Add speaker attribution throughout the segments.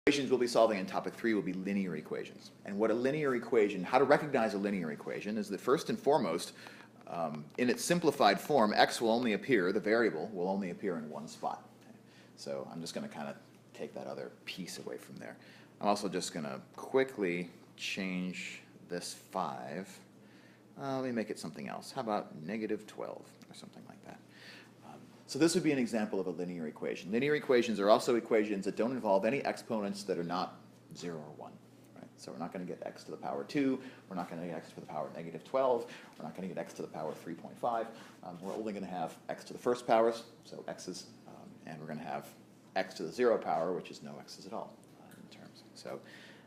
Speaker 1: Equations we'll be solving in topic 3 will be linear equations. And what a linear equation, how to recognize a linear equation is that first and foremost, in its simplified form, x will only appear, the variable will only appear in one spot. Okay. So I'm just going to kind of take that other piece away from there. I'm also just going to quickly change this 5. Let me make it something else. How about -12 or something like that? So this would be an example of a linear equation. Linear equations are also equations that don't involve any exponents that are not 0 or 1. Right? So we're not going to get x to the power 2. We're not going to get x to the power -12. We're not going to get x to the power 3.5. We're only going to have x to the first powers, so x's, and we're going to have x to the 0 power, which is no x's at all in terms. So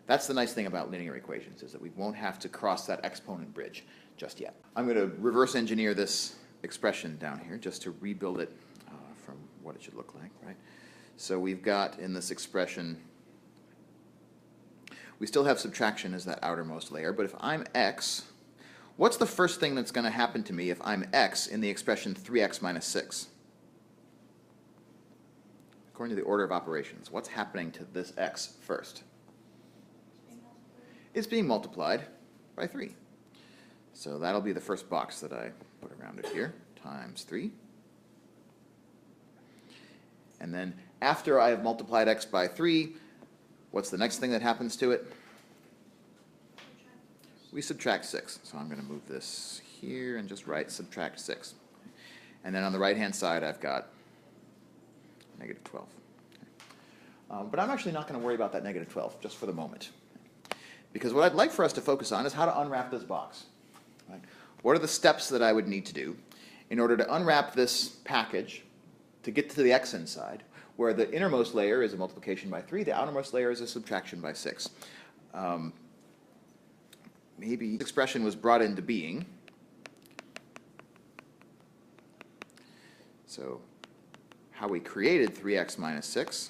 Speaker 1: that's the nice thing about linear equations, is that we won't have to cross that exponent bridge just yet. I'm going to reverse engineer this expression down here just to rebuild it from what it should look like, right? So we've got in this expression, we still have subtraction as that outermost layer, but if I'm x, what's the first thing that's going to happen to me if I'm x in the expression 3x minus 6? According to the order of operations, what's happening to this x first? It's being multiplied by 3. So that'll be the first box that I put around it here, times 3. And then after I have multiplied x by 3, what's the next thing that happens to it? We subtract 6. So I'm going to move this here and just write subtract 6. And then on the right-hand side, I've got -12. But I'm actually not going to worry about that -12 just for the moment. Because what I'd like for us to focus on is how to unwrap this box. Right? What are the steps that I would need to do in order to unwrap this package to get to the x inside, where the innermost layer is a multiplication by 3, the outermost layer is a subtraction by 6. Maybe this expression was brought into being. So how we created 3x minus 6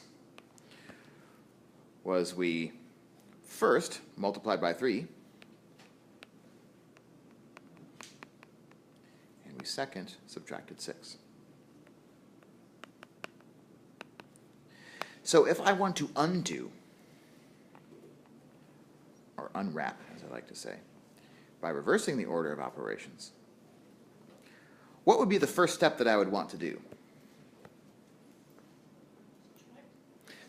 Speaker 1: was we first multiplied by 3, and we second subtracted 6. So if I want to undo, or unwrap, as I like to say, by reversing the order of operations, what would be the first step that I would want to do?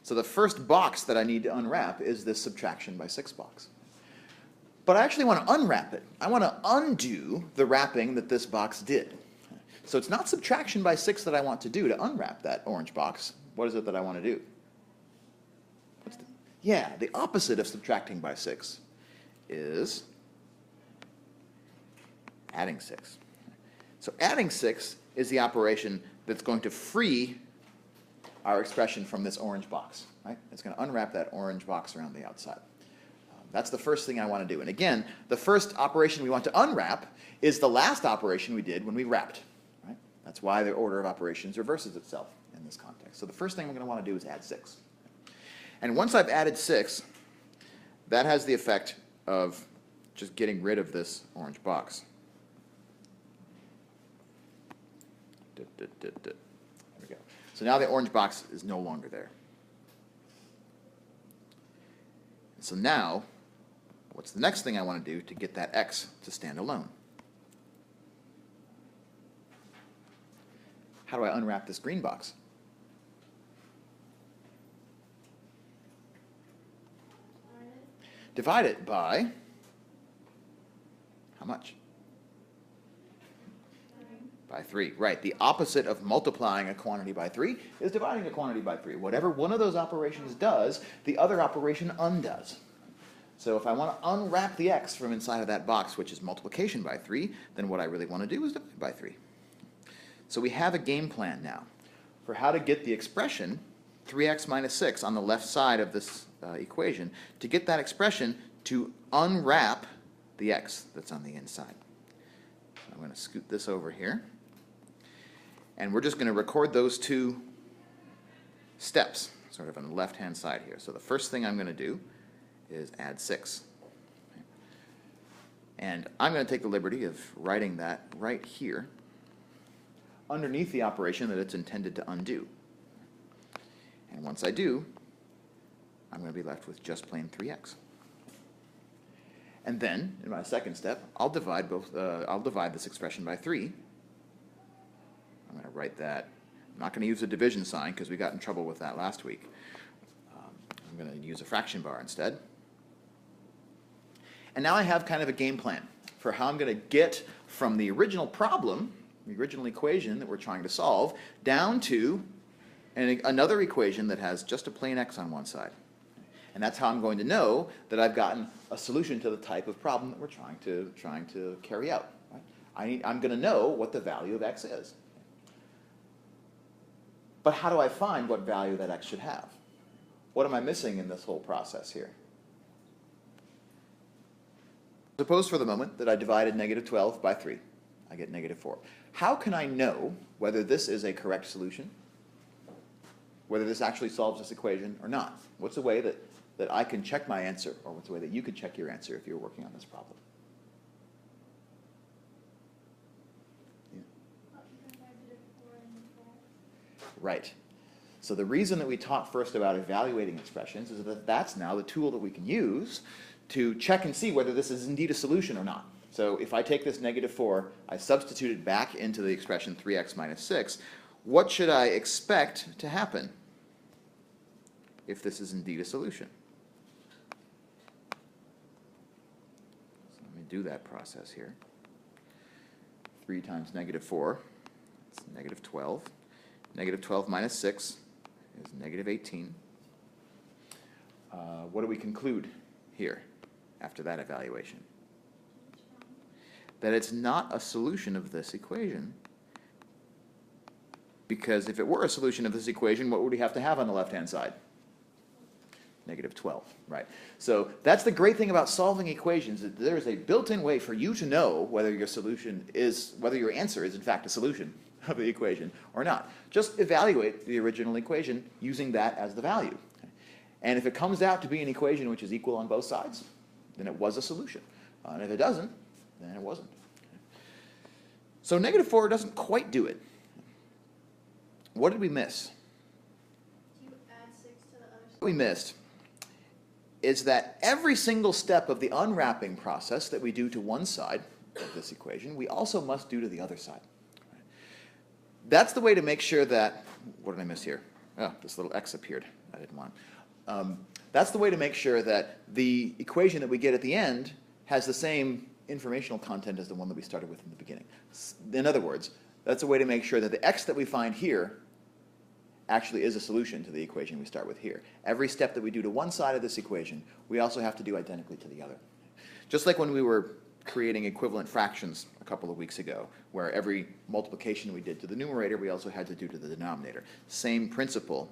Speaker 1: So the first box that I need to unwrap is this subtraction by 6 box. But I actually want to unwrap it. I want to undo the wrapping that this box did. So it's not subtraction by 6 that I want to do to unwrap that orange box. What is it that I want to do? Yeah, the opposite of subtracting by 6 is adding 6. So adding 6 is the operation that's going to free our expression from this orange box. Right? It's going to unwrap that orange box around the outside. That's the first thing I want to do. And again, the first operation we want to unwrap is the last operation we did when we wrapped. Right? That's why the order of operations reverses itself in this context. So the first thing we're going to want to do is add 6. And once I've added 6, that has the effect of just getting rid of this orange box. There we go. So now the orange box is no longer there. So now, what's the next thing I want to do to get that x to stand alone? How do I unwrap this green box? Divide it by how much?
Speaker 2: 3.
Speaker 1: By 3. Right. The opposite of multiplying a quantity by 3 is dividing a quantity by 3. Whatever one of those operations does, the other operation undoes. So if I want to unwrap the x from inside of that box, which is multiplication by 3, then what I really want to do is divide by 3. So we have a game plan now for how to get the expression 3x minus 6 on the left side of this equation, to get that expression to unwrap the x that's on the inside. So I'm going to scoot this over here. And we're just going to record those two steps, sort of on the left-hand side here. So the first thing I'm going to do is add 6. And I'm going to take the liberty of writing that right here underneath the operation that it's intended to undo. And once I do, I'm going to be left with just plain 3x. And then, in my second step, I'll divide this expression by 3. I'm going to write that. I'm not going to use a division sign because we got in trouble with that last week. I'm going to use a fraction bar instead. And now I have kind of a game plan for how I'm going to get from the original problem, the original equation that we're trying to solve, down to another equation that has just a plain x on one side. And that's how I'm going to know that I've gotten a solution to the type of problem that we're trying to carry out. Right? I'm going to know what the value of x is. But how do I find what value that x should have? What am I missing in this whole process here? Suppose for the moment that I divided negative 12 by 3. I get negative 4. How can I know whether this is a correct solution? Whether this actually solves this equation or not? What's a way that I can check my answer, or what's a way that you could check your answer if you're working on this problem? Right. So the reason that we talked first about evaluating expressions is that that's now the tool that we can use to check and see whether this is indeed a solution or not. So if I take this negative 4, I substitute it back into the expression 3x minus 6, what should I expect to happen if this is indeed a solution? So let me do that process here. 3 times negative 4, it's negative 12. Negative 12 minus 6 is negative 18. What do we conclude here after that evaluation? That it's not a solution of this equation. Because if it were a solution of this equation, what would we have to have on the left-hand side? Negative 12, right? So that's the great thing about solving equations, that there is a built-in way for you to know whether your answer is in fact a solution of the equation or not. Just evaluate the original equation using that as the value. And if it comes out to be an equation which is equal on both sides, then it was a solution. And if it doesn't, then it wasn't. So negative 4 doesn't quite do it. What did we miss?
Speaker 2: You add 6 to the other side.
Speaker 1: What we missed is that every single step of the unwrapping process that we do to one side of this equation, we also must do to the other side. That's the way to make sure that, what did I miss here? Oh, this little x appeared. I didn't want. That's the way to make sure that the equation that we get at the end has the same informational content as the one that we started with in the beginning. In other words, that's a way to make sure that the x that we find here actually is a solution to the equation we start with here. Every step that we do to one side of this equation, we also have to do identically to the other. Just like when we were creating equivalent fractions a couple of weeks ago, where every multiplication we did to the numerator, we also had to do to the denominator. Same principle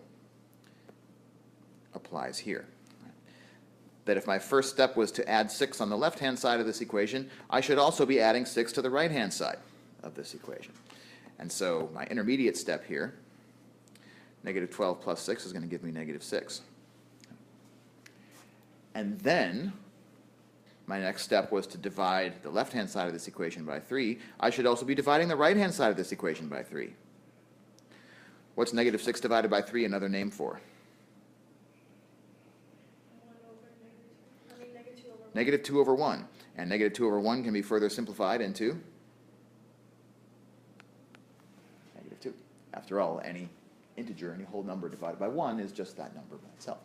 Speaker 1: applies here. That if my first step was to add 6 on the left-hand side of this equation, I should also be adding 6 to the right-hand side of this equation. And so my intermediate step here, negative 12 plus 6 is going to give me negative 6. And then my next step was to divide the left-hand side of this equation by 3. I should also be dividing the right-hand side of this equation by 3. What's negative 6 divided by 3 another name for? Negative 2 over 1. And negative 2 over 1 can be further simplified into negative 2. After all, any integer, any whole number divided by 1 is just that number by itself.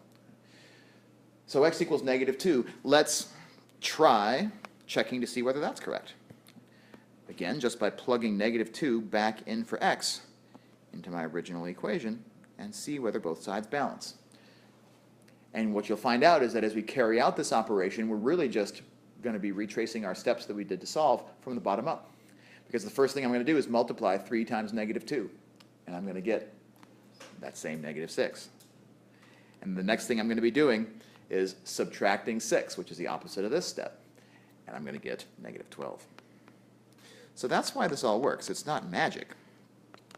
Speaker 1: So x equals negative 2. Let's try checking to see whether that's correct. Again, just by plugging negative 2 back in for x into my original equation and see whether both sides balance. And what you'll find out is that as we carry out this operation, we're really just going to be retracing our steps that we did to solve from the bottom up. Because the first thing I'm going to do is multiply 3 times negative 2. And I'm going to get that same negative 6. And the next thing I'm going to be doing is subtracting 6, which is the opposite of this step. And I'm going to get negative 12. So that's why this all works. It's not magic.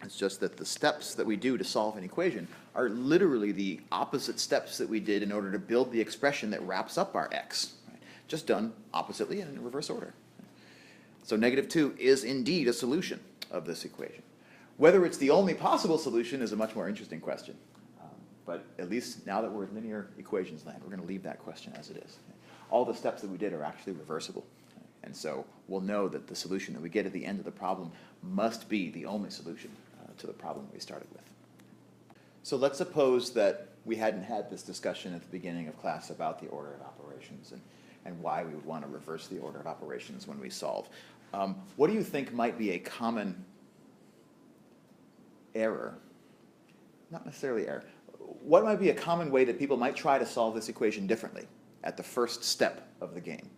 Speaker 1: It's just that the steps that we do to solve an equation are literally the opposite steps that we did in order to build the expression that wraps up our x, right? Just done oppositely and in reverse order. So negative 2 is indeed a solution of this equation. Whether it's the only possible solution is a much more interesting question. But at least now that we're in linear equations land, we're going to leave that question as it is. All the steps that we did are actually reversible. And so we'll know that the solution that we get at the end of the problem must be the only solution to the problem we started with. So let's suppose that we hadn't had this discussion at the beginning of class about the order of operations and why we would want to reverse the order of operations when we solve. What do you think might be a common error? Not necessarily error. What might be a common way that people might try to solve this equation differently at the first step of the game?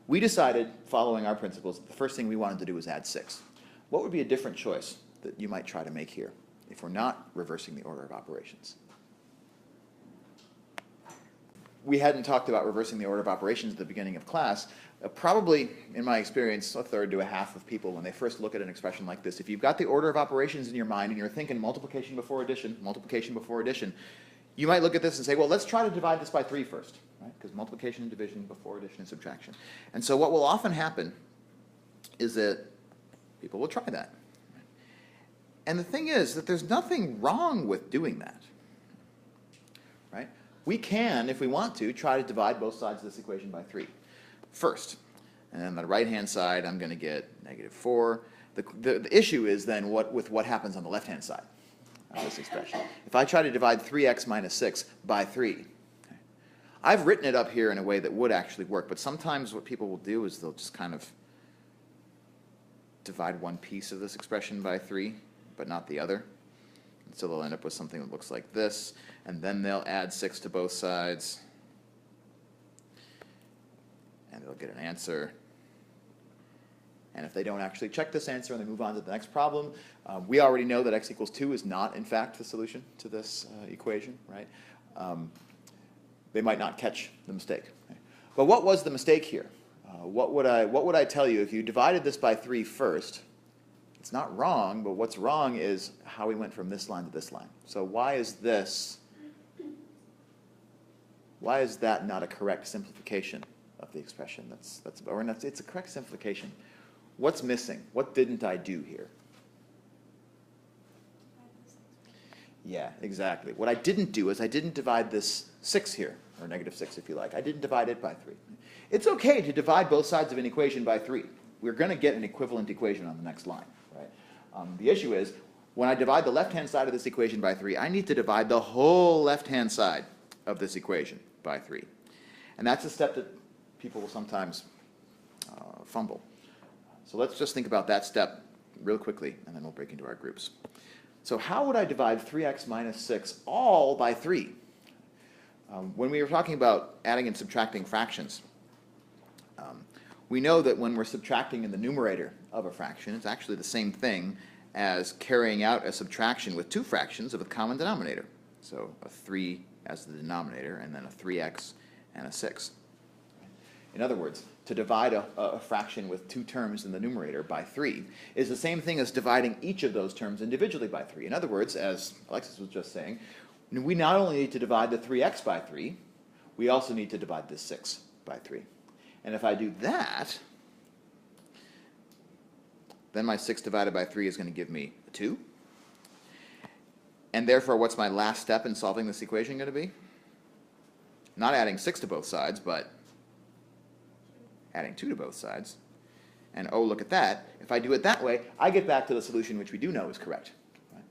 Speaker 1: We decided, following our principles, that the first thing we wanted to do was add 6. What would be a different choice that you might try to make here if we're not reversing the order of operations? We hadn't talked about reversing the order of operations at the beginning of class. Probably, in my experience, a third to a half of people, when they first look at an expression like this, if you've got the order of operations in your mind and you're thinking multiplication before addition, you might look at this and say, well, let's try to divide this by 3 first, right? Because multiplication and division before addition and subtraction. And so what will often happen is that people will try that. And the thing is that there's nothing wrong with doing that, right? We can, if we want to, try to divide both sides of this equation by 3 first. And on the right-hand side, I'm going to get -4. The issue is then what happens on the left-hand side of this expression. If I try to divide 3x minus 6 by 3, okay, I've written it up here in a way that would actually work, but sometimes what people will do is they'll just kind of divide one piece of this expression by 3, but not the other. And so they'll end up with something that looks like this, and then they'll add 6 to both sides, and they'll get an answer. And if they don't actually check this answer and they move on to the next problem, we already know that x equals 2 is not, in fact, the solution to this equation, right? They might not catch the mistake. Okay. But what was the mistake here? What would I tell you if you divided this by 3 first? It's not wrong, but what's wrong is how we went from this line to this line. So why is that not a correct simplification of the expression? It's a correct simplification. What's missing? What didn't I do here? Yeah, exactly. What I didn't do is I didn't divide this 6 here, or -6 if you like. I didn't divide it by 3. It's okay to divide both sides of an equation by 3. We're going to get an equivalent equation on the next line, right? The issue is, when I divide the left-hand side of this equation by 3, I need to divide the whole left-hand side of this equation by 3. And that's a step that people will sometimes fumble. So let's just think about that step real quickly, and then we'll break into our groups. So how would I divide 3x minus 6 all by 3? When we were talking about adding and subtracting fractions, we know that when we're subtracting in the numerator of a fraction, it's actually the same thing as carrying out a subtraction with 2 fractions of a common denominator. So a 3 as the denominator, and then a 3x and a 6. In other words, to divide a fraction with 2 terms in the numerator by 3 is the same thing as dividing each of those terms individually by 3. In other words, as Alexis was just saying, we not only need to divide the 3x by 3, we also need to divide this 6 by 3. And if I do that, then my 6 divided by 3 is going to give me a 2. And therefore, what's my last step in solving this equation going to be? Not adding 6 to both sides, but adding 2 to both sides. And oh, look at that. If I do it that way, I get back to the solution which we do know is correct. Right?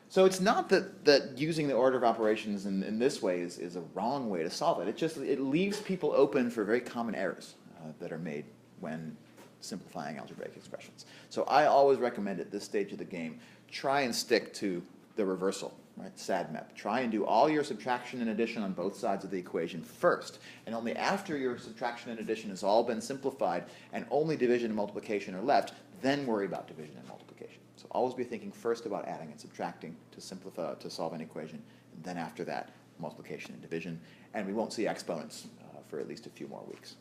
Speaker 1: So it's not that using the order of operations in this way is a wrong way to solve it. It leaves people open for very common errors that are made when simplifying algebraic expressions. So I always recommend at this stage of the game, try and stick to the reversal, right? SADMEP. Try and do all your subtraction and addition on both sides of the equation first, and only after your subtraction and addition has all been simplified and only division and multiplication are left, then worry about division and multiplication. So always be thinking first about adding and subtracting to solve an equation, and then after that, multiplication and division, and we won't see exponents for at least a few more weeks.